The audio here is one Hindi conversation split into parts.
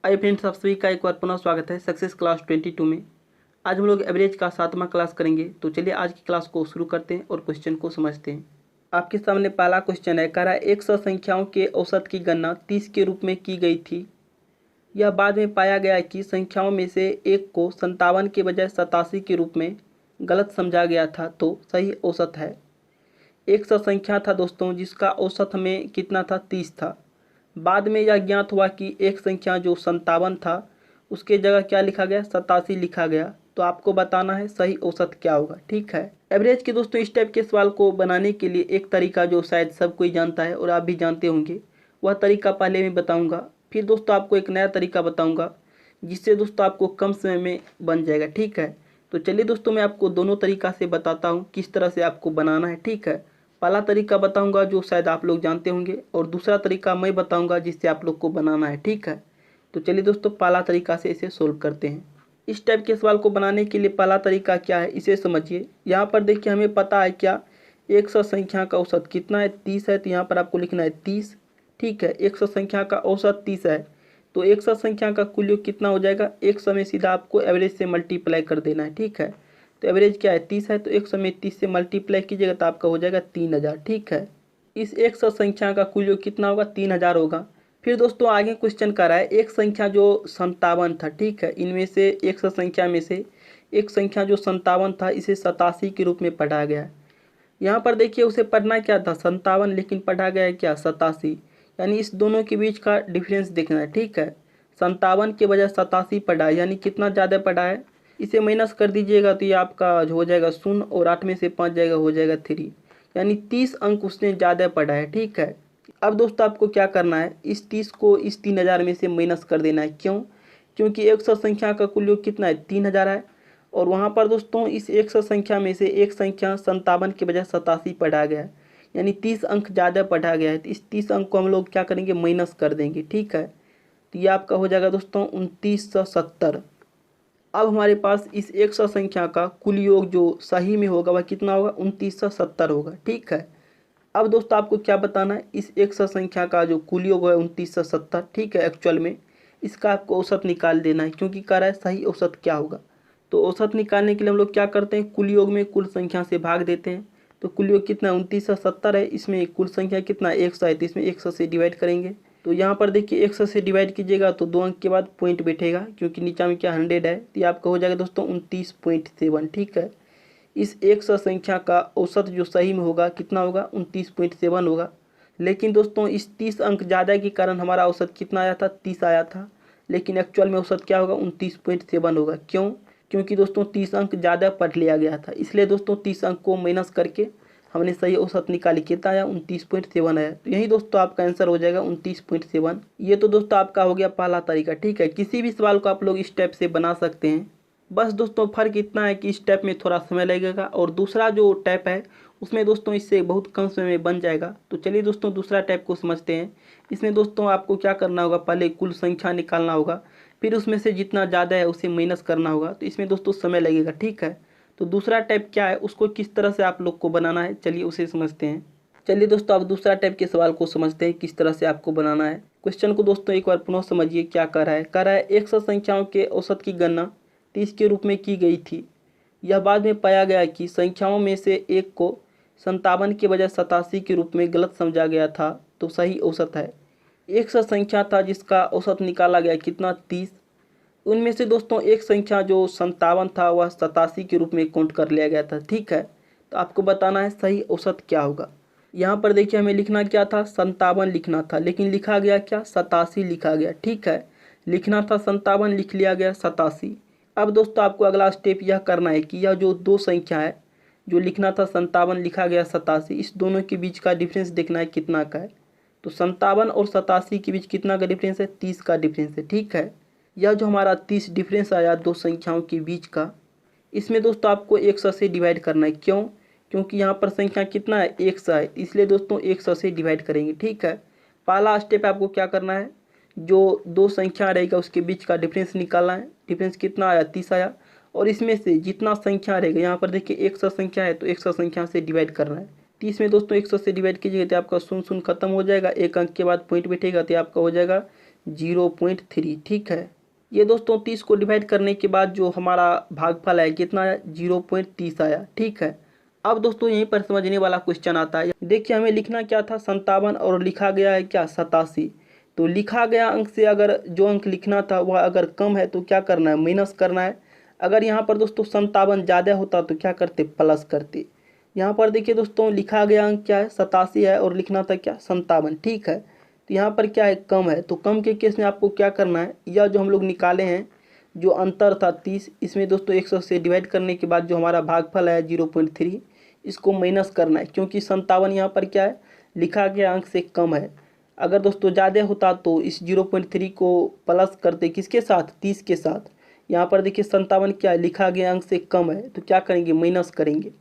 हाय फ्रेंड्स, आप सभी का एक बार पुनः स्वागत है सक्सेस क्लास 22 में। आज हम लोग एवरेज का 7वां क्लास करेंगे। तो चलिए आज की क्लास को शुरू करते हैं और क्वेश्चन को समझते हैं। आपके सामने पहला क्वेश्चन है, कह रहा है 100 संख्याओं के औसत की गणना 30 के रूप में की गई थी। यह बाद में पाया गया कि संख्याओं में से एक को 57 के बजाय 87 के रूप में गलत समझा गया था, तो सही औसत है। 100 संख्या था दोस्तों, जिसका औसत हमें कितना था, 30 था। बाद में यह ज्ञात हुआ कि एक संख्या जो 57 था उसके जगह क्या लिखा गया, 87 लिखा गया। तो आपको बताना है सही औसत क्या होगा। ठीक है, एवरेज के दोस्तों इस टाइप के सवाल को बनाने के लिए एक तरीका जो शायद सब कोई जानता है और आप भी जानते होंगे, वह तरीका पहले मैं बताऊंगा। फिर दोस्तों आपको एक नया तरीका बताऊंगा जिससे दोस्तों आपको कम समय में बन जाएगा। ठीक है, तो चलिए दोस्तों मैं आपको दोनों तरीका से बताता हूँ किस तरह से आपको बनाना है। ठीक है, पहला तरीका बताऊंगा जो शायद आप लोग जानते होंगे और दूसरा तरीका मैं बताऊंगा जिससे आप लोग को बनाना है। ठीक है, तो चलिए दोस्तों पहला तरीका से इसे सोल्व करते हैं। इस टाइप के सवाल को बनाने के लिए पहला तरीका क्या है इसे समझिए। यहाँ पर देखिए हमें पता है क्या, 100 संख्या का औसत कितना है, 30 है। तो यहाँ पर आपको लिखना है 30। ठीक है, 100 संख्या का औसत 30 है तो 100 संख्या का कुल योग कितना हो जाएगा, 100 में सीधा आपको एवरेज से मल्टीप्लाई कर देना है। ठीक है, तो एवरेज क्या है, 30 है तो 100 में 30 से मल्टीप्लाई कीजिएगा तो आपका हो जाएगा 3000। ठीक है, इस 100 संख्या का कुल योग कितना होगा, 3000 होगा। फिर दोस्तों आगे क्वेश्चन कर रहा है एक संख्या जो 57 था। ठीक है, इनमें से 100 संख्या में से एक संख्या जो 57 था इसे 87 के रूप में पढ़ा गया है। यहाँ पर देखिए उसे पढ़ना क्या था, 57, लेकिन पढ़ा गया है क्या, 87। यानी इस दोनों के बीच का डिफरेंस देखना है। ठीक है, 57 के बजाय 87 पढ़ा है, यानी कितना ज़्यादा पढ़ा है। इसे माइनस कर दीजिएगा तो ये आपका हो जाएगा 0 और 8 में से 5 जाएगा, हो जाएगा 3, यानी 30 अंक उसने ज़्यादा पढ़ा है। ठीक है, अब दोस्तों आपको क्या करना है, इस 30 को इस 3000 में से माइनस कर देना है। क्यों, क्योंकि 100 संख्या का कुल योग कितना है, 3000 है। और वहाँ पर दोस्तों इस 100 संख्या में से एक संख्या 57 के बजाय 87 पढ़ा गया है, यानी 30 अंक ज़्यादा पढ़ा गया है। तो इस 30 अंक को हम लोग क्या करेंगे, माइनस कर देंगे। ठीक है, तो ये आपका हो जाएगा दोस्तों 2970। अब हमारे पास इस 100 संख्या का कुल योग जो सही में होगा वह कितना होगा, 2970 होगा। ठीक है, अब दोस्तों आपको क्या बताना है, इस 100 संख्या का जो कुल योग है 2970। ठीक है, एक्चुअल में इसका आपको औसत निकाल देना है, क्योंकि कह रहा है सही औसत क्या होगा। तो औसत निकालने के लिए हम लोग क्या करते हैं, कुल योग में कुल संख्या से भाग देते हैं। तो कुल योग कितना 2970 है, इसमें कुल संख्या कितना 100 है, तो इसमें 100 से डिवाइड करेंगे। तो यहाँ पर देखिए 100 से डिवाइड कीजिएगा तो 2 अंक के बाद पॉइंट बैठेगा, क्योंकि नीचा में क्या 100 है। तो ये आपका हो जाएगा दोस्तों 29.7। ठीक है, इस 100 संख्या का औसत जो सही में होगा कितना होगा, 29.7 होगा। लेकिन दोस्तों इस 30 अंक ज़्यादा के कारण हमारा औसत कितना आया था, 30 आया था। लेकिन एक्चुअल में औसत क्या होगा, 29.7 होगा। क्यों, क्योंकि दोस्तों 30 अंक ज़्यादा पढ़ लिया गया था, इसलिए दोस्तों 30 अंक को माइनस करके हमने सही औसत निकाली, कितना आया, 29.7 आया। तो यही दोस्तों आपका आंसर हो जाएगा 29.7। ये तो दोस्तों आपका हो गया पहला तरीका। ठीक है, किसी भी सवाल को आप लोग इस टाइप से बना सकते हैं। बस दोस्तों फ़र्क इतना है कि इस टैप में थोड़ा समय लगेगा और दूसरा जो टैप है उसमें दोस्तों इससे बहुत कम समय में बन जाएगा। तो चलिए दोस्तों दूसरा टैप को समझते हैं। इसमें दोस्तों आपको क्या करना होगा, पहले कुल संख्या निकालना होगा, फिर उसमें से जितना ज़्यादा है उसे माइनस करना होगा। तो इसमें दोस्तों समय लगेगा। ठीक है, तो दूसरा टैप क्या है, उसको किस तरह से आप लोग को बनाना है, चलिए उसे समझते हैं। चलिए दोस्तों अब दूसरा टैप के सवाल को समझते हैं किस तरह से आपको बनाना है। क्वेश्चन को दोस्तों एक बार पुनः समझिए क्या कर रहा है। कह रहा है 100 संख्याओं के औसत की गणना 30 के रूप में की गई थी। यह बाद में पाया गया कि संख्याओं में से एक को 57 के बजाय 87 के रूप में गलत समझा गया था, तो सही औसत है। 100 संख्या था जिसका औसत निकाला गया कितना, 30। उनमें से दोस्तों एक संख्या जो 57 था वह 87 के रूप में काउंट कर लिया गया था। ठीक है, तो आपको बताना है सही औसत क्या होगा। यहाँ पर देखिए हमें लिखना क्या था, 57 लिखना था, लेकिन लिखा गया क्या, 87 लिखा गया। ठीक है, लिखना था 57, लिख लिया गया 87। अब दोस्तों आपको अगला स्टेप यह करना है कि यह जो दो संख्या है, जो लिखना था 57 लिखा गया 87, इस दोनों के बीच का डिफरेंस देखना है कितना का है। तो 57 और 87 के बीच कितना का डिफरेंस है, 30 का डिफरेंस है। ठीक है, यह जो हमारा 30 डिफरेंस आया दो संख्याओं के बीच का, इसमें दोस्तों आपको 100 से डिवाइड करना है। क्यों, क्योंकि यहाँ पर संख्या कितना है, 100 है, इसलिए दोस्तों 100 से डिवाइड करेंगे। ठीक है, पहला स्टेप आपको क्या करना है, जो दो संख्या रहेगा उसके बीच का डिफरेंस निकालना है। डिफरेंस कितना आया, 30 आया। और इसमें से जितना संख्या रहेगा, यहाँ पर देखिए 100 संख्या है तो 100 संख्या से डिवाइड करना है। 30 में दोस्तों 100 से डिवाइड कीजिएगा तो आपका 0 0 खत्म हो जाएगा, एक अंक के बाद पॉइंट बैठेगा तो आपका हो जाएगा 0.3। ठीक है, ये दोस्तों 30 को डिवाइड करने के बाद जो हमारा भागफल है कितना आया, 0.30 आया। ठीक है, अब दोस्तों यहीं पर समझने वाला क्वेश्चन आता है। देखिए हमें लिखना क्या था, 57, और लिखा गया है क्या, 87। तो लिखा गया अंक से अगर जो अंक लिखना था वह अगर कम है तो क्या करना है, माइनस करना है। अगर यहाँ पर दोस्तों 57 ज़्यादा होता तो क्या करते, प्लस करते। यहाँ पर देखिए दोस्तों लिखा गया अंक क्या है, 87 है, और लिखना था क्या, 57। ठीक है, तो यहाँ पर क्या है, कम है, तो कम के केस में आपको क्या करना है, या जो हम लोग निकाले हैं जो अंतर था 30, इसमें दोस्तों 100 से डिवाइड करने के बाद जो हमारा भागफल है 0.3, इसको माइनस करना है, क्योंकि 57 यहाँ पर क्या है, लिखा गया अंक से कम है। अगर दोस्तों ज़्यादा होता तो इस 0.3 को प्लस करते, किसके साथ, 30 के साथ। यहाँ पर देखिए 57 क्या है, लिखा गया अंक से कम है, तो क्या करेंगे, माइनस करेंगे।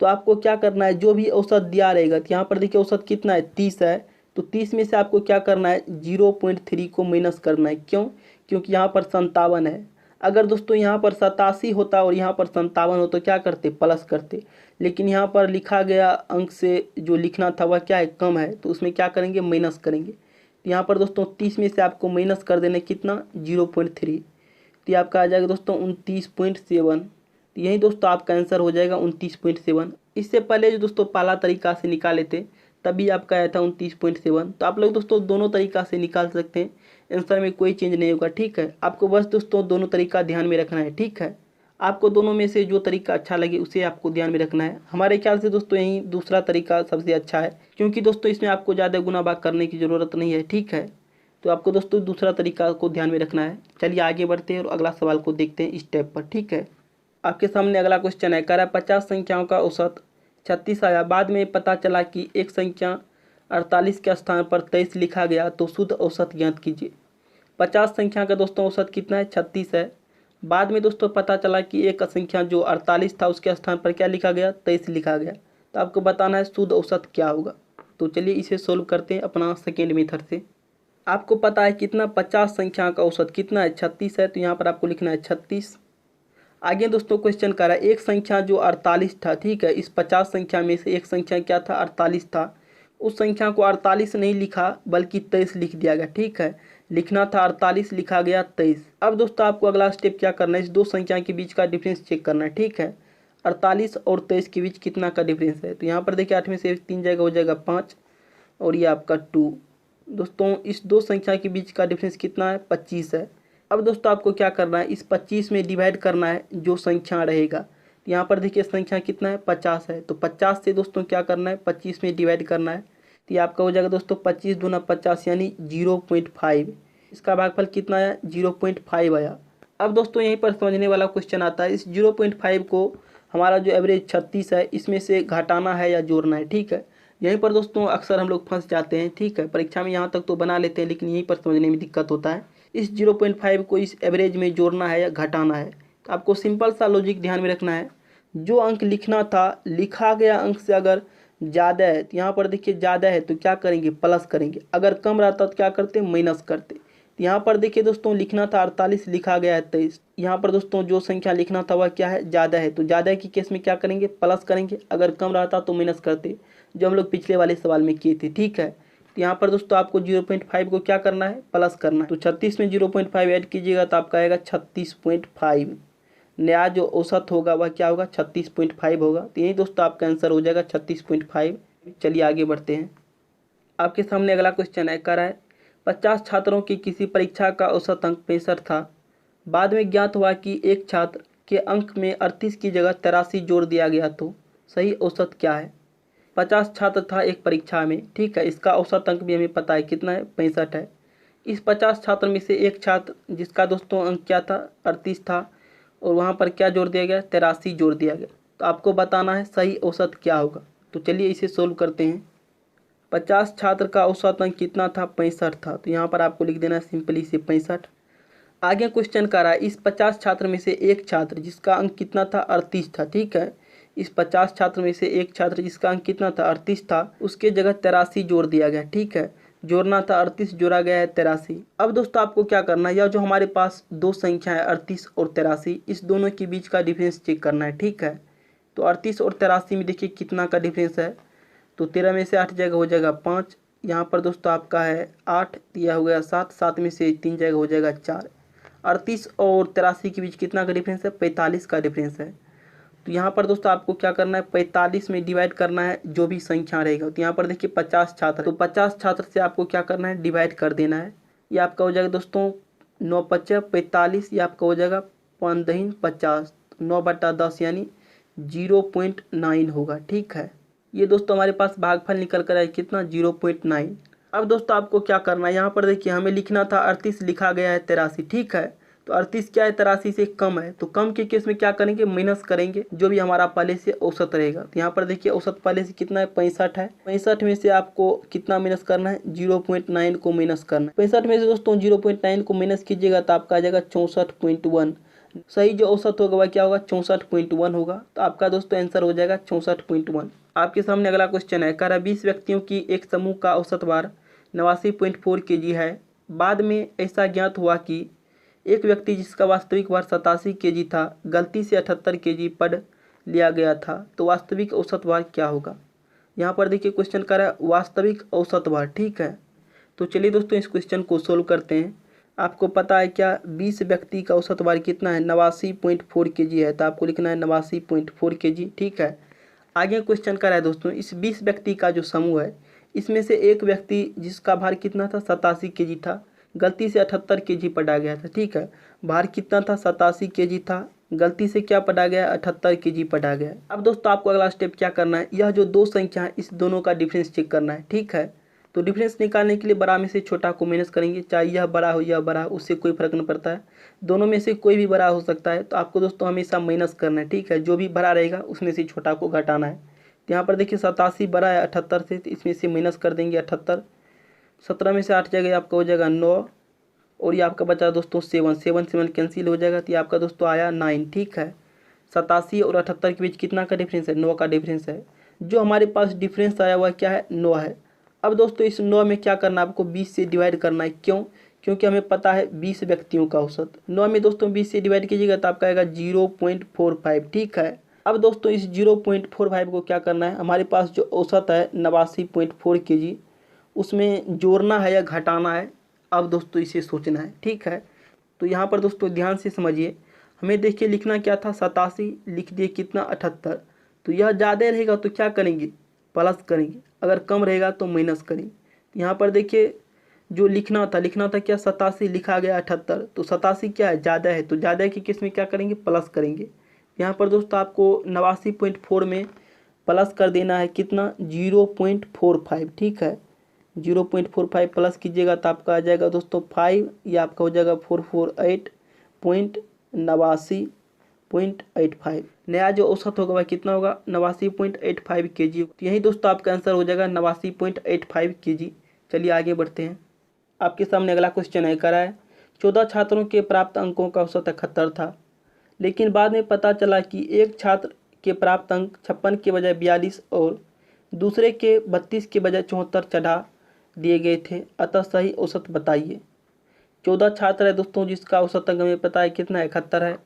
तो आपको क्या करना है, जो भी औसत दिया रहेगा, तो यहाँ पर देखिए औसत कितना है, 30 है, तो 30 में से आपको क्या करना है, 0.3 को माइनस करना है। क्यों, क्योंकि यहाँ पर 57 है। अगर दोस्तों यहाँ पर 87 होता और यहाँ पर 57 हो तो क्या करते, प्लस करते। लेकिन यहाँ पर लिखा गया अंक से जो लिखना था वह क्या है, कम है, तो उसमें क्या करेंगे, माइनस करेंगे। तो यहाँ पर दोस्तों 30 में से आपको माइनस कर देना कितना, 0.3, तो ये आपका आ जाएगा दोस्तों 29.7। तो यही दोस्तों आपका आंसर हो जाएगा 29.7। इससे पहले जो दोस्तों पहला तरीका से निकाले थे तभी आपका आया था 29.7। तो आप लोग दोस्तों दोनों तरीका से निकाल सकते हैं, आंसर में कोई चेंज नहीं होगा। ठीक है, आपको बस दोस्तों दोनों तरीका ध्यान में रखना है। ठीक है, आपको दोनों में से जो तरीका अच्छा लगे उसे आपको ध्यान में रखना है। हमारे ख्याल से दोस्तों यही दूसरा तरीका सबसे अच्छा है, क्योंकि दोस्तों इसमें आपको ज़्यादा गुना भाग करने की ज़रूरत नहीं है। ठीक है, तो आपको दोस्तों दूसरा तरीका को ध्यान में रखना है। चलिए आगे बढ़ते हैं और अगला सवाल को देखते हैं स्टेप पर। ठीक है, आपके सामने अगला क्वेश्चन है, कह रहा है 50 संख्याओं का औसत 36 आया, बाद में पता चला कि एक संख्या 48 के स्थान पर 23 लिखा गया, तो शुद्ध औसत ज्ञात कीजिए। 50 संख्या का दोस्तों औसत कितना है, 36 है। बाद में दोस्तों पता चला कि एक संख्या जो 48 था उसके स्थान पर क्या लिखा गया, 23 लिखा गया, तो आपको बताना है शुद्ध औसत क्या होगा। तो चलिए इसे सोल्व करते हैं अपना सेकेंड मेथड से। आपको पता है कितना, 50 संख्या का औसत कितना है, 36 है, तो यहाँ पर आपको लिखना है 36। आगे दोस्तों क्वेश्चन कर रहा है, एक संख्या जो 48 था। ठीक है, इस 50 संख्या में से एक संख्या क्या था, 48 था। उस संख्या को 48 नहीं लिखा बल्कि 23 लिख दिया गया। ठीक है, लिखना था 48, लिखा गया 23। अब दोस्तों आपको अगला स्टेप क्या करना है, इस दो संख्या के बीच का डिफरेंस चेक करना है। ठीक है, 48 और 23 के बीच कितना का डिफरेंस है, तो यहाँ पर देखिए 8 में से 3 जाएगा, हो जाएगा 5, और ये आपका 2। दोस्तों इस दो संख्या के बीच का डिफरेंस कितना है, 25 है। अब दोस्तों आपको क्या करना है, इस 25 में डिवाइड करना है जो संख्या रहेगा। यहाँ पर देखिए संख्या कितना है, 50 है, तो 50 से दोस्तों क्या करना है, 25 में डिवाइड करना है। तो ये आपका हो जाएगा दोस्तों 25 दूना 50 यानी 0.5। इसका भागफल कितना आया, 0.5 आया। अब दोस्तों यहीं पर समझने वाला क्वेश्चन आता है, इस 0.5 को हमारा जो एवरेज 36 है इसमें से घटाना है या जोड़ना है। ठीक है, यहीं पर दोस्तों अक्सर हम लोग फंस जाते हैं। ठीक है, परीक्षा में यहाँ तक तो बना लेते हैं, लेकिन यहीं पर समझने में दिक्कत होता है। इस 0.5 को इस एवरेज में जोड़ना है या घटाना है, तो आपको सिंपल सा लॉजिक ध्यान में रखना है। जो अंक लिखना था, लिखा गया अंक से अगर ज़्यादा है, तो यहाँ पर देखिए ज़्यादा है तो क्या करेंगे, प्लस करेंगे। अगर कम रहता तो क्या करते, माइनस करते। तो यहाँ पर देखिए दोस्तों लिखना था 48, लिखा गया है 23। यहाँ पर दोस्तों जो संख्या लिखना था वह क्या है, ज़्यादा है, तो ज़्यादा के केस में क्या करेंगे, प्लस करेंगे। अगर कम रहता तो माइनस करते, जो हम लोग पिछले वाले सवाल में किए थे। ठीक है, तो यहाँ पर दोस्तों आपको 0.5 को क्या करना है, प्लस करना है। तो 36 में 0.5 ऐड कीजिएगा तो आपका आएगा 36.5। नया जो औसत होगा वह क्या होगा, 36.5 होगा। तो यही दोस्तों आपका आंसर हो जाएगा 36.5। चलिए आगे बढ़ते हैं। आपके सामने अगला क्वेश्चन है, कह रहा है 50 छात्रों की किसी परीक्षा का औसत अंक 65 था। बाद में ज्ञात हुआ कि एक छात्र के अंक में 38 की जगह 83 जोड़ दिया गया, तो सही औसत क्या है। 50 छात्र था एक परीक्षा में। ठीक है, इसका औसत अंक भी हमें पता है कितना है, 65 है। इस 50 छात्र में से एक छात्र जिसका दोस्तों अंक क्या था, 38 था, और वहाँ पर क्या जोड़ दिया गया, 83 जोड़ दिया गया। तो आपको बताना है सही औसत क्या होगा। तो चलिए इसे सोल्व करते हैं। 50 छात्र का औसत अंक कितना था, 65 था, तो यहाँ पर आपको लिख देना है सिंपली से 65। आगे क्वेश्चन कर रहा है, इस 50 छात्र में से एक छात्र जिसका अंक कितना था, 38 था। ठीक है, इस 50 छात्र में से एक छात्र जिसका अंक कितना था, 38 था, उसके जगह 83 जोड़ दिया गया। ठीक है, जोड़ना था 38, जोड़ा गया है 83। अब दोस्तों आपको क्या करना है, यह जो हमारे पास दो संख्या है 38 और 83, इस दोनों के बीच का डिफरेंस चेक करना है। ठीक है, तो 38 और 83 में देखिए कितना का डिफरेंस है, तो 13 में से 8 जगह हो जाएगा 5, यहाँ पर दोस्तों आपका है 8, यह हो गया 7, 7 में से 3 जाएगा हो जाएगा 4। 38 और 83 के बीच कितना का डिफरेंस है? 45 का डिफरेंस है। तो यहाँ पर दोस्तों आपको क्या करना है? 45 में डिवाइड करना है जो भी संख्या रहेगा। तो यहाँ पर देखिए 50 छात्र, तो 50 छात्र से आपको क्या करना है? डिवाइड कर देना है। ये आपका हो जाएगा दोस्तों 9 × 5 = 45, ये आपका हो जाएगा 5 × 50, 9/10 यानी 0.9 होगा। ठीक है, ये दोस्तों हमारे पास भागफल निकल कर आए कितना? 0.9। अब दोस्तों आपको क्या करना है? यहाँ पर देखिए हमें लिखना था 38, लिखा गया है 83। ठीक है, तो 38 क्या है? 83 से कम है। तो कम के केस में क्या करेंगे? माइनस करेंगे जो भी हमारा पहले से औसत रहेगा। तो यहाँ पर देखिए औसत पहले से कितना है? 65 है। 65 में से आपको कितना माइनस करना है? 0.9 को माइनस करना है। 65 में से दोस्तों 0.9 को माइनस कीजिएगा तो आपका आ जाएगा 64.1। सही जो औसत होगा वह क्या होगा? 64.1 होगा। तो आपका दोस्तों आंसर हो जाएगा 64.1। आपके सामने अगला क्वेश्चन है, कह रहा 20 व्यक्तियों की एक समूह का औसत भार 89.4 kg है। बाद में ऐसा ज्ञात हुआ कि एक व्यक्ति जिसका वास्तविक भार 87 kg था, गलती से 78 kg पढ़ लिया गया था, तो वास्तविक औसत भार क्या होगा? यहाँ पर देखिए क्वेश्चन कर रहा है वास्तविक औसत भार। ठीक है, तो चलिए दोस्तों इस क्वेश्चन को सोल्व करते हैं। आपको पता है क्या 20 व्यक्ति का औसत भार कितना है? 89.4 kg है। तो आपको लिखना है 89.4 kg। ठीक है, आगे क्वेश्चन कर रहा है दोस्तों, इस 20 व्यक्ति का जो समूह है इसमें से एक व्यक्ति जिसका भार कितना था? 87 kg था, गलती से 78 kg पढ़ा गया था। ठीक है, भार कितना था? 87 kg था, गलती से क्या पढ़ा गया? 78 kg पढ़ा गया। अब दोस्तों आपको अगला स्टेप क्या करना है? यह जो दो संख्या है इस दोनों का डिफरेंस चेक करना है। ठीक है, तो डिफरेंस निकालने के लिए बड़ा में से छोटा को माइनस करेंगे, चाहे यह बड़ा हो यह बड़ा, उससे कोई फर्क नहीं पड़ता है, दोनों में से कोई भी बड़ा हो सकता है। तो आपको दोस्तों हमेशा माइनस करना है। ठीक है, जो भी बड़ा रहेगा उसमें से छोटा को घटाना है। तो यहाँ पर देखिए 87 बड़ा है 78 से, तो इसमें से माइनस कर देंगे 78। 17 में से 8 जाएगा आपका हो जाएगा 9, और ये आपका बचा दोस्तों 7, 7 7 कैंसिल हो जाएगा, तो ये आपका दोस्तों आया 9। ठीक है, 87 और 78 के बीच कितना का डिफरेंस है? 9 का डिफरेंस है। जो हमारे पास डिफरेंस आया हुआ क्या है? 9 है। अब दोस्तों इस 9 में क्या करना है? आपको 20 से डिवाइड करना है। क्यों? क्योंकि हमें पता है 20 व्यक्तियों का औसत। 9 में दोस्तों 20 से डिवाइड कीजिएगा तो आपका आएगा 0.45। ठीक है, अब दोस्तों इस 0.45 को क्या करना है? हमारे पास जो औसत है 89.4 kg, उसमें जोड़ना है या घटाना है? अब दोस्तों इसे सोचना है। ठीक है, तो यहाँ पर दोस्तों ध्यान से समझिए, हमें देखिए लिखना क्या था? 87, लिख दिए कितना? 78। तो यह ज़्यादा रहेगा तो क्या करेंगे? प्लस करेंगे, अगर कम रहेगा तो माइनस करेंगे। यहाँ पर देखिए जो लिखना था क्या? 87, लिखा गया 78, तो 87 क्या है? ज़्यादा है, तो ज़्यादा की केस में क्या करेंगे? प्लस करेंगे। यहाँ पर दोस्तों आपको 89.4 में प्लस कर देना है कितना? 0.45। ठीक है, 0.45 प्लस कीजिएगा तो आपका आ जाएगा दोस्तों 5, ये आपका हो जाएगा 448.89.85। नया जो औसत होगा वह कितना होगा? 89.85 kg। तो यही दोस्तों आपका आंसर हो जाएगा 89.85 kg। चलिए आगे बढ़ते हैं। आपके सामने अगला क्वेश्चन है, करा है 14 छात्रों के प्राप्त अंकों का औसत 71 था, लेकिन बाद में पता चला कि एक छात्र के प्राप्त अंक 56 के बजाय 42 और दूसरे के 32 के बजाय 74 चढ़ा दिए गए थे, अतः सही औसत बताइए। 14 छात्र है दोस्तों जिसका औसत अंक हमें पता है कितना? 71 है।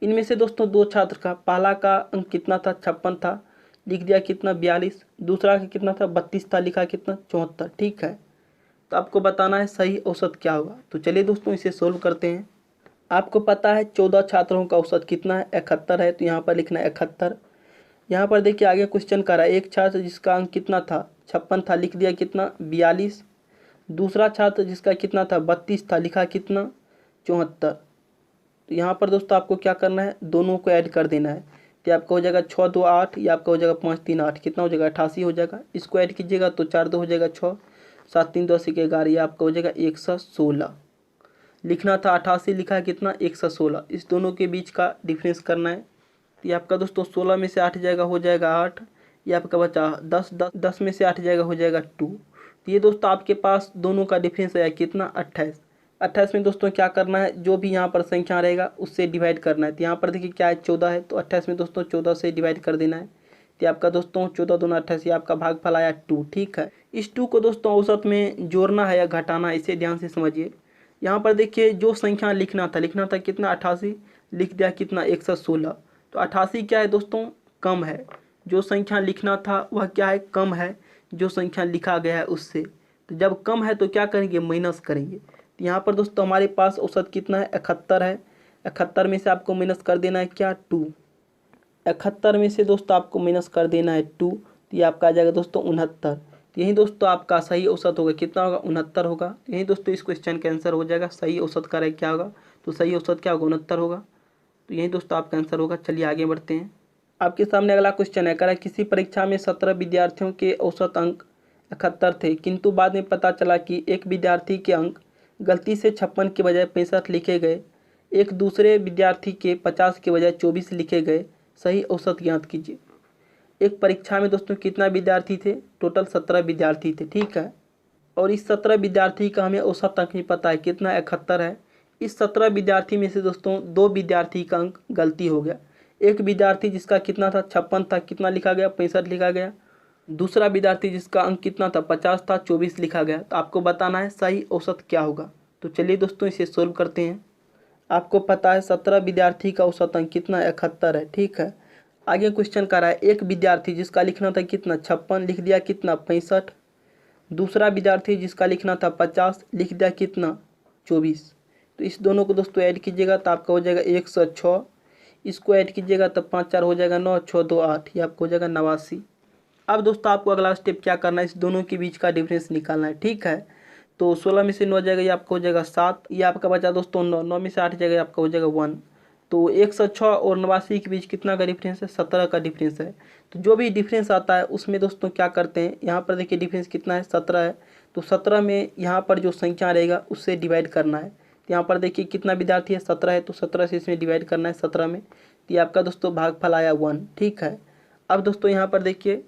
इनमें से दोस्तों दो छात्र का पहला का अंक कितना था? 56 था, लिख दिया कितना? 42। दूसरा का कितना था? 32 था, लिखा कितना? 74। ठीक है, तो आपको बताना है सही औसत क्या होगा। तो चलिए दोस्तों इसे सोल्व करते हैं। आपको पता है 14 छात्रों का औसत कितना है? 71 है, तो यहाँ पर लिखना है 71। यहाँ पर देखिए आगे क्वेश्चन कर रहा है एक छात्र जिसका अंक कितना था? 56 था, लिख दिया कितना? 42। दूसरा छात्र जिसका कितना था? 32 था, लिखा कितना? 74। तो यहाँ पर दोस्तों आपको क्या करना है? दोनों को ऐड कर देना है। तो आपका हो जाएगा 6 2 8, या आपका हो जाएगा 5 3 8, कितना हो जाएगा? 88 हो जाएगा। इसको ऐड कीजिएगा तो 4 2 हो जाएगा 6, 7 3 2 80 के 11, ये आपका हो जाएगा 116। लिखना था 88, लिखा है कितना? 116। इस दोनों के बीच का डिफरेंस करना है। तो ये आपका दोस्तों 16 में से 8 जाएगा हो जाएगा 8, ये आपका बचा 10 10 10 में से 8 जाएगा हो जाएगा 2। तो ये दोस्तों आपके पास दोनों का डिफरेंस आया कितना? 28। 28 में दोस्तों क्या करना है? जो भी यहाँ पर संख्या रहेगा उससे डिवाइड करना है। तो यहाँ पर देखिए क्या है? 14 है, तो 28 में दोस्तों 14 से डिवाइड कर देना है। तो आपका दोस्तों 14 दूना 28, ये आपका भागफल आया 2। ठीक है, इस 2 को दोस्तों औसत में जोड़ना है या घटाना है, इसे ध्यान से समझिए। यहाँ पर देखिए जो संख्या लिखना था कितना? 88, लिख दिया कितना? 116। तो 88 क्या है दोस्तों? कम है। जो संख्या लिखना था वह क्या है? कम है जो संख्या लिखा गया है उससे। तो जब कम है तो क्या करेंगे, माइनस करेंगे। तो यहाँ पर दोस्तों हमारे पास औसत कितना है, 71 है। 71 में से आपको माइनस कर देना है क्या, 2। 71 में से दोस्तों आपको माइनस कर देना है 2, तो ये आपका आ जाएगा दोस्तों 69। तो यही दोस्तों आपका सही औसत होगा, कितना होगा, 69 होगा। तो यही दोस्तों इस क्वेश्चन का आंसर हो जाएगा। सही औसत का क्या होगा, तो सही औसत क्या होगा, 69 होगा। तो यही दोस्तों आपका आंसर होगा। चलिए आगे बढ़ते हैं। आपके सामने अगला क्वेश्चन है, कह रहा है किसी परीक्षा में 17 विद्यार्थियों के औसत अंक 71 थे, किंतु बाद में पता चला कि एक विद्यार्थी के अंक गलती से 56 के बजाय 65 लिखे गए, एक दूसरे विद्यार्थी के 50 के बजाय 24 लिखे गए, सही औसत ज्ञात कीजिए। एक परीक्षा में दोस्तों कितना विद्यार्थी थे, टोटल 17 विद्यार्थी थे, ठीक है। और इस 17 विद्यार्थी का हमें औसत अंक नहीं पता है, कितना 71 है। इस 17 विद्यार्थी में से दोस्तों 2 विद्यार्थी का अंक गलती हो गया। एक विद्यार्थी जिसका कितना था, 56 था, कितना लिखा गया, 65 लिखा गया। दूसरा विद्यार्थी जिसका अंक कितना था, 50 था, 24 लिखा गया। तो आपको बताना है सही औसत क्या होगा। तो चलिए दोस्तों इसे सोल्व करते हैं। आपको पता है 17 विद्यार्थी का औसत अंक कितना, 71 है, ठीक है। आगे क्वेश्चन कर रहा है, एक विद्यार्थी जिसका लिखना था कितना, 56, लिख दिया कितना, 65। दूसरा विद्यार्थी जिसका लिखना था 50, लिख दिया कितना, 24। तो इस दोनों को दोस्तों ऐड कीजिएगा तो आपका हो जाएगा 106। इसको ऐड कीजिएगा तो 5 4 हो जाएगा 9, 6 2 8, ये आपको हो जाएगा 89। अब दोस्तों आपको अगला स्टेप क्या करना है, इस दोनों के बीच का डिफरेंस निकालना है, ठीक है। तो 16 में से 9 जाएगा, ये आपका हो जाएगा 7। ये आपका बचा दोस्तों 9, 9 में से 8 जाएगा, आपका हो जाएगा 1। तो 106 और 89 के बीच कितना का डिफरेंस है, 17 का डिफरेंस है। तो जो भी डिफरेंस आता है उसमें दोस्तों क्या करते हैं, यहाँ पर देखिए डिफरेंस कितना है, 17 है। तो 17 में यहाँ पर जो संख्या रहेगा उससे डिवाइड करना है। तो यहाँ पर देखिए कितना विद्यार्थी है, 17 है, तो 17 से इसमें डिवाइड करना है 17 में। तो ये आपका दोस्तों भागफल आया 1, ठीक है। अब दोस्तों यहाँ पर देखिए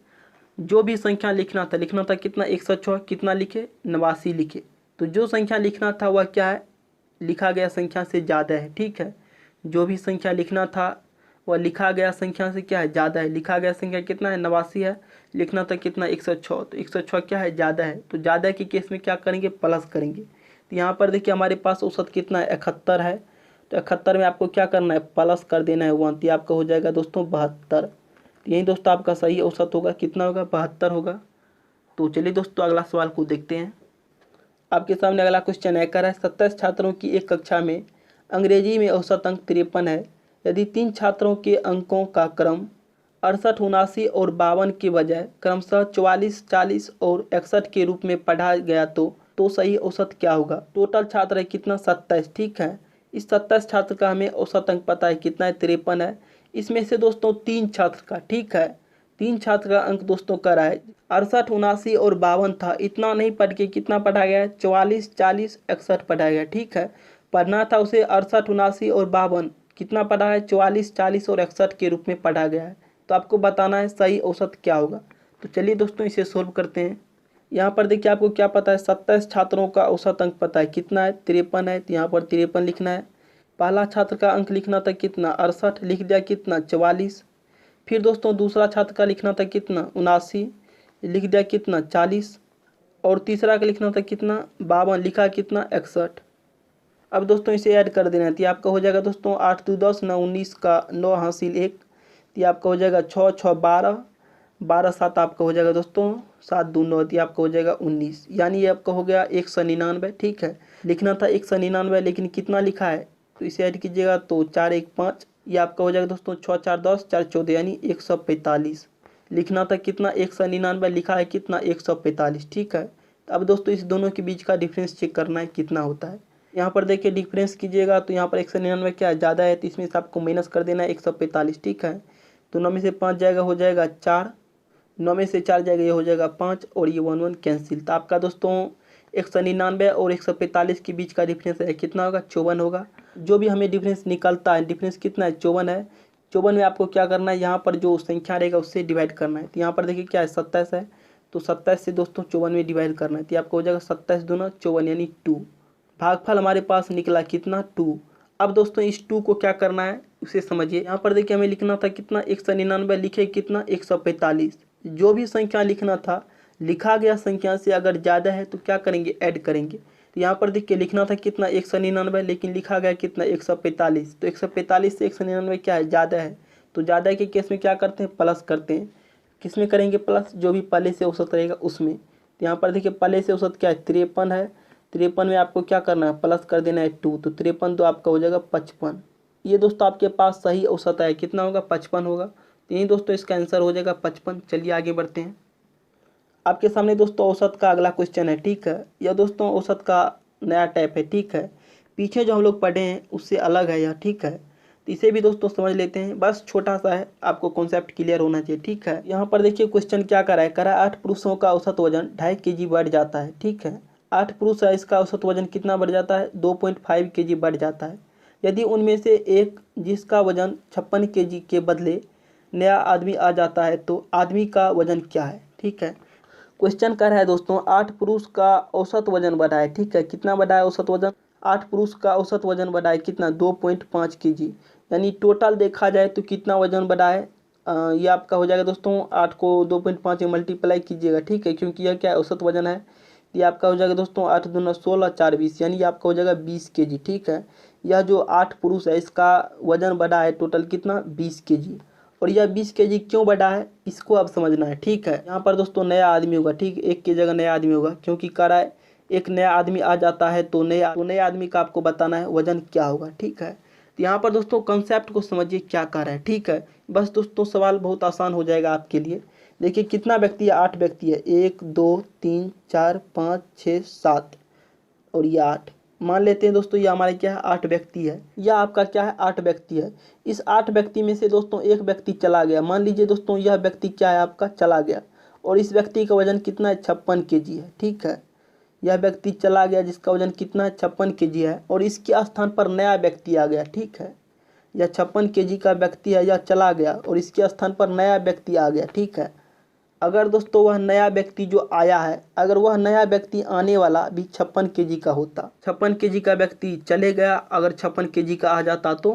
जो भी संख्या लिखना था कितना, 106, कितना लिखे, 89 लिखे। तो जो संख्या लिखना था वह क्या है, लिखा गया संख्या से ज़्यादा है, ठीक है। जो भी संख्या लिखना था वह लिखा गया संख्या से क्या है, ज़्यादा है। लिखा गया संख्या कितना है, 89 है। लिखना था कितना, 106। तो 106 क्या है, ज़्यादा है। तो ज़्यादा के केस में क्या करेंगे, प्लस करेंगे। तो यहाँ पर देखिए हमारे पास औसत कितना है, 71 है। तो 71 में आपको क्या करना है, प्लस कर देना है 1। तो आपका हो जाएगा दोस्तों 72। तो यही दोस्तों आपका सही औसत होगा, कितना होगा, 72 होगा। तो चलिए दोस्तों अगला सवाल को देखते हैं। आपके सामने अगला क्वेश्चन है, कह रहा है 27 छात्रों की एक कक्षा में अंग्रेजी में औसत अंक 53 है। यदि 3 छात्रों के अंकों का क्रम 68, 79 और 52 के बजाय क्रमशः 44, 40 और 61 के रूप में पढ़ा गया तो सही औसत क्या होगा। टोटल छात्र है कितना, 27, ठीक है। इस 27 छात्र का हमें औसत अंक पता है कितना है, 53 है। इसमें से दोस्तों 3 छात्र का, ठीक है, 3 छात्र का अंक दोस्तों कर रहा है 68, 79 और 52 था। इतना नहीं पढ़ के कितना पढ़ा गया है, 44, 40, 61 पढ़ा गया, ठीक है। पढ़ना था उसे 68, 79 और 52, कितना पढ़ा है, 44, 40 और 61 के रूप में पढ़ा गया है। तो आपको बताना है सही औसत क्या होगा। तो चलिए दोस्तों इसे सोल्व करते हैं। यहाँ पर देखिए आपको क्या पता है, 27 छात्रों का औसत अंक पता है कितना है, 53 है। तो यहाँ पर 53 लिखना है। पहला छात्र का अंक लिखना था कितना, 68, लिख दिया कितना, 44। फिर दोस्तों दूसरा छात्र का लिखना था कितना, 79, लिख दिया कितना, 40। और तीसरा का लिखना था कितना, 52, लिखा कितना, 61। अब दोस्तों इसे ऐड कर देना है। तो आपका हो जाएगा दोस्तों 8 2 10, 9 19 का 9 हासिल 1। तो आपका हो जाएगा 6 6 12, 12 7 आपका हो जाएगा दोस्तों 7 2 9। तो आपका हो जाएगा 19, यानी ये आपका हो गया 199, ठीक है। लिखना था 199, लेकिन कितना लिखा है, तो इसे ऐड कीजिएगा तो 4 1 5। ये आपका हो जाएगा दोस्तों 6 4 10, 4 14, यानी 145। लिखना था कितना, 199, लिखा है कितना, 145, ठीक है। अब दोस्तों इस दोनों के बीच का डिफरेंस चेक करना है कितना होता है। यहाँ पर देखिए डिफरेंस कीजिएगा तो यहाँ पर 199 क्या है, ज़्यादा है। तो इसमें से आपको माइनस कर देना है 145, ठीक है। तो 9 में से 5 जाएगा, हो जाएगा 4। 9 में से 4 जाएगा, ये हो जाएगा 5, और ये 1 1 कैंसिल। तो आपका दोस्तों 199 और 145 के बीच का डिफरेंस है कितना होगा, 54 होगा। जो भी हमें डिफरेंस निकलता है, डिफरेंस कितना है, 54 है। 54 में आपको क्या करना है, यहाँ पर जो संख्या रहेगा उससे डिवाइड करना है। तो यहाँ पर देखिए क्या है, 27 है। तो 27 से दोस्तों 54 में डिवाइड करना है। तो आपको हो जाएगा 27 दूना 54, यानी 2। भागफल हमारे पास निकला कितना, 2। अब दोस्तों इस 2 को क्या करना है उसे समझिए। यहाँ पर देखिए हमें लिखना था कितना, 199, लिखे कितना, 145। जो भी संख्या लिखना था, लिखा गया संख्या से अगर ज़्यादा है तो क्या करेंगे, ऐड करेंगे। तो यहाँ पर देखिए लिखना था कितना, 199, लेकिन लिखा गया कितना, 145। तो 145 से 199 क्या है, ज़्यादा है। तो ज़्यादा के केस में क्या करते हैं, प्लस करते हैं। किस में करेंगे प्लस, जो भी पहले से औसत रहेगा उसमें। तो यहाँ पर देखिए पहले से औसत क्या है 53 है। 53 में आपको क्या करना है, प्लस कर देना है 2, तो 53 तो आपका हो जाएगा 55। ये दोस्तों आपके पास सही औसत है, कितना होगा 55 होगा। तो यही दोस्तों इसका आंसर हो जाएगा 55। चलिए आगे बढ़ते हैं। आपके सामने दोस्तों औसत का अगला क्वेश्चन है, ठीक है। यह दोस्तों औसत का नया टाइप है, ठीक है। पीछे जो हम लोग पढ़े हैं उससे अलग है यह, ठीक है। तो इसे भी दोस्तों समझ लेते हैं, बस छोटा सा है, आपको कॉन्सेप्ट क्लियर होना चाहिए, ठीक है। यहाँ पर देखिए क्वेश्चन क्या करा है 8 पुरुषों का औसत वजन 2.5 kg बढ़ जाता है, ठीक है। 8 पुरुष है, इसका औसत वजन कितना बढ़ जाता है, 2.5 kg बढ़ जाता है। यदि उनमें से एक जिसका वजन 56 kg के बदले नया आदमी आ जाता है तो आदमी का वजन क्या है, ठीक है। क्वेश्चन कर रहा है दोस्तों 8 पुरुष का औसत वजन बढ़ा है, ठीक है। कितना बढ़ा है औसत वजन, 8 पुरुष का औसत वजन बढ़ा है कितना, 2.5 kg। यानी टोटल देखा जाए तो कितना वजन बढ़ा है, ये आपका हो जाएगा दोस्तों 8 को 2.5 में मल्टीप्लाई कीजिएगा, ठीक है, क्योंकि यह क्या है औसत वजन है। ये आपका हो जाएगा दोस्तों 8 दूना 16 4 20, यानी ये आपका हो जाएगा 20 kg, ठीक है। यह जो 8 पुरुष है इसका वजन बढ़ा है टोटल कितना 20 kg। और यह 20 kg क्यों बढ़ा है इसको अब समझना है, ठीक है। यहाँ पर दोस्तों नया आदमी होगा, ठीक, एक की जगह नया आदमी होगा, क्योंकि कह रहा है एक नया आदमी आ जाता है तो नए आदमी का आपको बताना है वजन क्या होगा, ठीक है। तो यहाँ पर दोस्तों कंसेप्ट को समझिए क्या कर रहा है, ठीक है। बस दोस्तों सवाल बहुत आसान हो जाएगा आपके लिए। देखिए कितना व्यक्ति है, 8 व्यक्ति है, 1 2 3 4 5 6 7 और ये 8। मान लेते हैं दोस्तों ये हमारे क्या है 8 व्यक्ति है, यह आपका क्या है 8 व्यक्ति है। इस 8 व्यक्ति में से दोस्तों एक व्यक्ति चला गया, मान लीजिए दोस्तों यह व्यक्ति क्या है आपका चला गया, और इस व्यक्ति का वजन कितना है 56 kg है, ठीक है। यह व्यक्ति चला गया जिसका वजन कितना है 56 kg है, और इसके स्थान पर नया व्यक्ति आ गया, ठीक है। यह 56 kg का व्यक्ति है, यह चला गया और इसके स्थान पर नया व्यक्ति आ गया, ठीक है। अगर दोस्तों वह नया व्यक्ति जो आया है, अगर वह नया व्यक्ति आने वाला भी 56 kg का होता, 56 kg का व्यक्ति चले गया, अगर 56 kg का आ जाता तो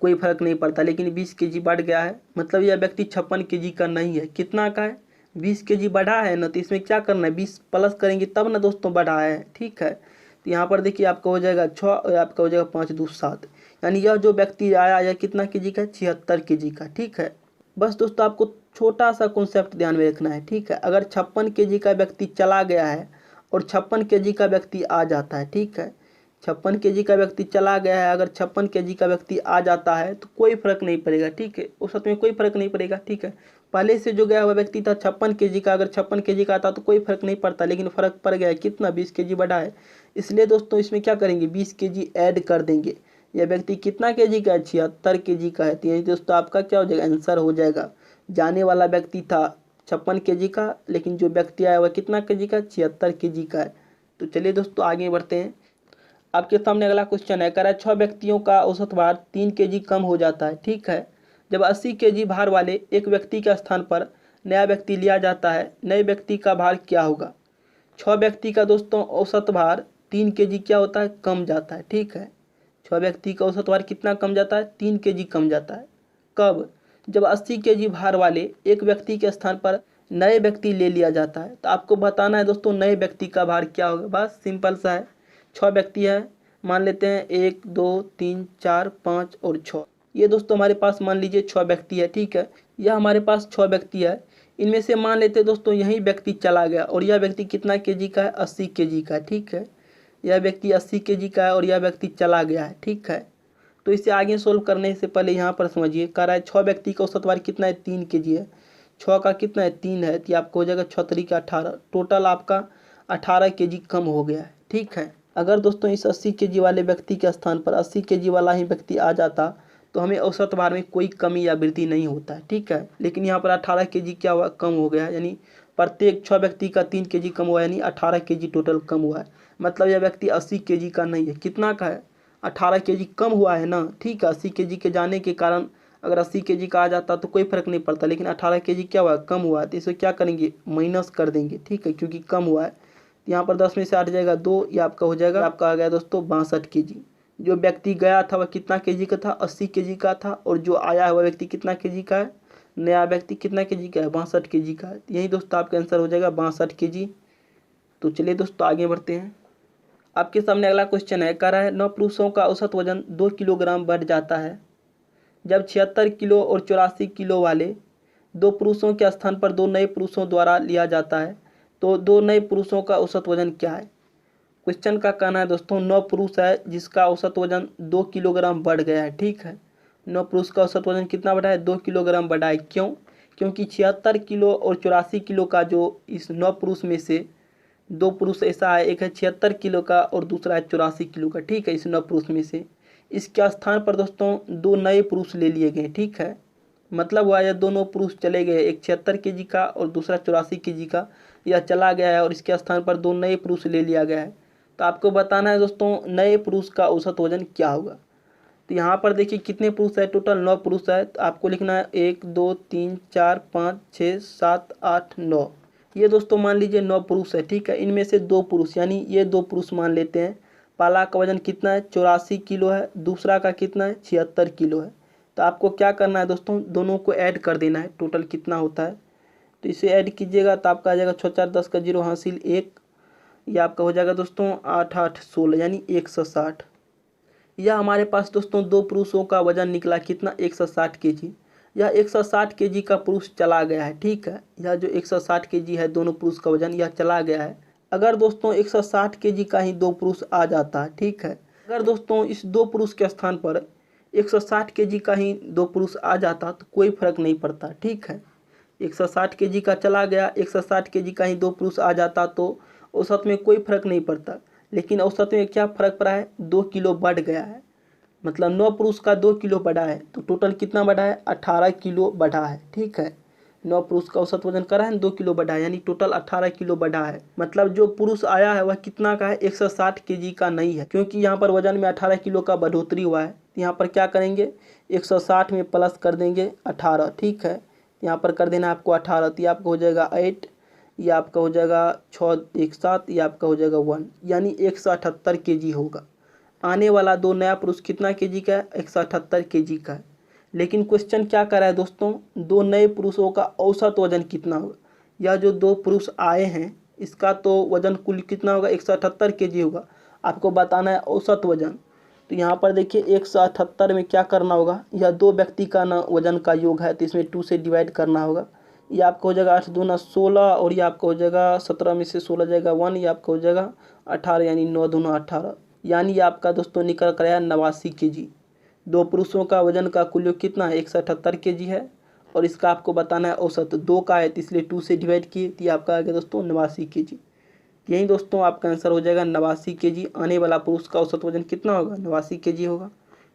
कोई फर्क नहीं पड़ता, लेकिन 20 kg बढ़ गया है, मतलब यह व्यक्ति 56 kg का नहीं है, कितना का है 20 kg बढ़ा है ना। तो इसमें क्या करना है 20 प्लस करेंगे तब ना दोस्तों बढ़ा है, ठीक है। तो यहाँ पर देखिए आपका हो जाएगा 6 और आपका हो जाएगा 5 2 7, यानी यह जो व्यक्ति आया यह कितना kg का 76 kg का, ठीक है। बस दोस्तों आपको छोटा सा कॉन्सेप्ट ध्यान में रखना है, ठीक है। अगर 56 kg का व्यक्ति चला गया है और 56 kg का व्यक्ति आ जाता है, ठीक है। 56 kg का व्यक्ति चला गया है, अगर 56 kg का व्यक्ति आ जाता है तो कोई फर्क नहीं पड़ेगा, ठीक है, औसत में कोई फर्क नहीं पड़ेगा, ठीक है। पहले से जो गया हुआ व्यक्ति था 56 kg का, अगर 56 kg का आता तो कोई फर्क नहीं पड़ता, लेकिन फर्क पड़ गया कितना 20 kg बढ़ा है, इसलिए दोस्तों इसमें क्या करेंगे 20 kg ऐड कर देंगे। यह व्यक्ति कितना kg का है 76 kg का है, तो यही दोस्तों आपका क्या हो जाएगा आंसर हो जाएगा। जाने वाला व्यक्ति था 56 kg का, लेकिन जो व्यक्ति आया वह कितना kg का 76 kg का है। तो चलिए दोस्तों आगे बढ़ते हैं। आपके सामने अगला क्वेश्चन है 6 व्यक्तियों का औसत भार 3 kg कम हो जाता है, ठीक है। जब 80 kg भार वाले एक व्यक्ति के स्थान पर नया व्यक्ति लिया जाता है, नए व्यक्ति का भार क्या होगा। 6 व्यक्ति का दोस्तों औसत भार 3 kg क्या होता है कम जाता है, ठीक है। 6 व्यक्ति का औसत भार कितना कम जाता है 3 kg कम जाता है। कब, जब 80 kg भार वाले एक व्यक्ति के स्थान पर नए व्यक्ति ले लिया जाता है। तो आपको बताना है दोस्तों नए व्यक्ति का भार क्या होगा, बस सिंपल सा है। 6 व्यक्ति हैं, मान लेते हैं 1 2 3 4 5 और 6। ये दोस्तों हमारे पास मान लीजिए 6 व्यक्ति है, ठीक है। यह हमारे पास 6 व्यक्ति है, इनमें से मान लेते हैं दोस्तों यही व्यक्ति चला गया, और यह व्यक्ति कितना kg का है 80 kg का, ठीक है। यह व्यक्ति 80 kg का है और यह व्यक्ति चला गया है, ठीक है। तो इसे आगे सोल्व करने से पहले यहाँ पर समझिए कह रहा है 6 व्यक्ति का औसत भार कितना है 3 kg है, 6 का कितना है 3 है, तो आपको हो जाएगा 6 3 का 18, टोटल आपका 18 kg कम हो गया है, ठीक है। अगर दोस्तों इस 80 kg वाले व्यक्ति के स्थान पर 80 kg वाला ही व्यक्ति आ जाता तो हमें औसत भार में कोई कमी या वृद्धि नहीं होता है, ठीक है। लेकिन यहाँ पर 18 kg क्या हुआ कम हो गया है, यानी प्रत्येक 6 व्यक्ति का 3 kg कम हुआ है, यानी 18 kg टोटल कम हुआ है। मतलब यह व्यक्ति 80 kg का नहीं है, कितना का है 18 kg कम हुआ है ना, ठीक है। 80 kg के जाने के कारण अगर 80 kg का आ जाता तो कोई फर्क नहीं पड़ता, लेकिन 18 kg क्या हुआ कम हुआ है, तो इसे क्या करेंगे माइनस कर देंगे, ठीक है, क्योंकि कम हुआ है। तो यहाँ पर 10 में से 8 जाएगा 2, ये आपका हो जाएगा, आपका आ गया दोस्तों 62 kg। जो व्यक्ति गया था वह कितना kg का था 80 kg का था, और जो आया हुआ व्यक्ति कितना kg का है, नया व्यक्ति कितना kg का है 62 kg का है। यही दोस्तों आपका आंसर हो जाएगा 62 kg। तो चलिए दोस्तों आगे बढ़ते हैं। आपके सामने अगला क्वेश्चन है कह रहा है 9 पुरुषों का औसत वजन 2 किलोग्राम बढ़ जाता है जब 76 किलो और 84 किलो वाले 2 पुरुषों के स्थान पर 2 नए पुरुषों द्वारा लिया जाता है। तो 2 नए पुरुषों का औसत वजन क्या है। क्वेश्चन का कहना है दोस्तों 9 पुरुष है जिसका औसत वजन 2 किलोग्राम बढ़ गया है। ठीक है, 9 पुरुष का औसत वजन कितना बढ़ा है, 2 किलोग्राम बढ़ा है। क्यों? क्योंकि 76 किलो और 84 किलो का जो इस 9 पुरुष में से 2 पुरुष ऐसा है, एक है 76 किलो का और दूसरा है 84 किलो का। ठीक है, इस 9 पुरुष में से इसके स्थान पर दोस्तों 2 नए पुरुष ले लिए गए। ठीक है, मतलब हुआ यह दोनों पुरुष चले गए, एक 76 केजी का और दूसरा 84 केजी का, यह चला गया है और इसके स्थान पर 2 नए पुरुष ले लिया गया है। तो आपको बताना है दोस्तों नए पुरुष का औसत वजन क्या होगा। तो यहाँ पर देखिए कितने पुरुष है, टोटल 9 पुरुष है। तो आपको लिखना है 1 2 3 4 5 6 7 8 9। ये दोस्तों मान लीजिए 9 पुरुष है। ठीक है, इनमें से 2 पुरुष यानी ये 2 पुरुष मान लेते हैं। पहला का वजन कितना है, 84 किलो है, दूसरा का कितना है, 76 किलो है। तो आपको क्या करना है दोस्तों, दोनों को ऐड कर देना है, टोटल कितना होता है। तो इसे ऐड कीजिएगा तो आपका आ जाएगा 6 4 10 का 0 हासिल 1, यह आपका हो जाएगा दोस्तों 8 8 16 यानी 160। यह हमारे पास दोस्तों 2 पुरुषों का वजन निकला कितना, 160 केजी। यह 160 केजी का पुरुष चला गया है। ठीक है, यह जो 160 केजी है दोनों पुरुष का वजन, यह चला गया है। अगर दोस्तों 160 केजी का ही 2 पुरुष आ जाता है। ठीक है, अगर दोस्तों इस 2 पुरुष के स्थान पर 160 केजी का ही 2 पुरुष आ जाता तो कोई फर्क नहीं पड़ता। ठीक है, 160 केजी का चला गया, 160 केजी का ही 2 पुरुष आ जाता तो औसत में कोई फर्क नहीं पड़ता। लेकिन औसत में क्या फर्क पड़ा है, 2 किलो बढ़ गया है। मतलब 9 पुरुष का 2 किलो बढ़ा है, तो टोटल कितना बढ़ा है, 18 किलो बढ़ा है। ठीक है, 9 पुरुष का औसत वजन करा है 2 किलो बढ़ा है, यानी टोटल 18 किलो बढ़ा है। मतलब जो पुरुष आया है वह कितना का है, 160 केजी का नहीं है, क्योंकि यहाँ पर वजन में 18 किलो का बढ़ोतरी हुआ है। यहाँ पर क्या करेंगे, 160 में प्लस कर देंगे 18। ठीक है, यहाँ पर कर देना आपको 18, तो ये आपका हो जाएगा 8, ये आपका हो जाएगा 6 1 7, ये आपका हो जाएगा 1, यानी 178 केजी होगा। आने वाला 2 नया पुरुष कितना केजी का है, 178 केजी का है। लेकिन क्वेश्चन क्या कर रहा है दोस्तों, 2 नए पुरुषों का औसत वजन कितना होगा। यह जो 2 पुरुष आए हैं इसका तो वजन कुल कितना होगा, 178 केजी होगा। आपको बताना है औसत वजन। तो यहाँ पर देखिए 178 में क्या करना होगा, यह 2 व्यक्ति का ना वजन का योग है, तो इसमें 2 से डिवाइड करना होगा। ये आपका हो जाएगा 8 दूना 16 और ये आपका हो जाएगा 17 में से 16 जाएगा 1, ये आपका हो जाएगा 18 यानी 9 दूना 18, यानी ये आपका दोस्तों निकल कर आया 89 केजी। 2 पुरुषों का वजन का कुल योग कितना है, 178 केजी है और इसका आपको बताना है औसत 2 का है, तो इसलिए 2 से डिवाइड किए, तो ये आपका आ गया दोस्तों 89 केजी। यही दोस्तों आपका आंसर हो जाएगा 89 केजी। आने वाला पुरुष का औसत वजन कितना होगा, 89 केजी होगा।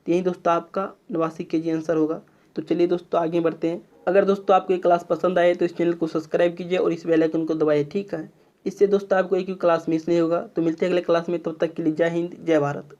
तो यही दोस्तों आपका 89 केजी आंसर होगा। तो चलिए दोस्तों आगे बढ़ते हैं। अगर दोस्तों आपको ये क्लास पसंद आए तो इस चैनल को सब्सक्राइब कीजिए और इस बेल आइकन को दबाइए। ठीक है, इससे दोस्तों आपको एक भी क्लास मिस नहीं होगा। तो मिलते हैं अगले क्लास में, तब तक के लिए जय हिंद जय भारत।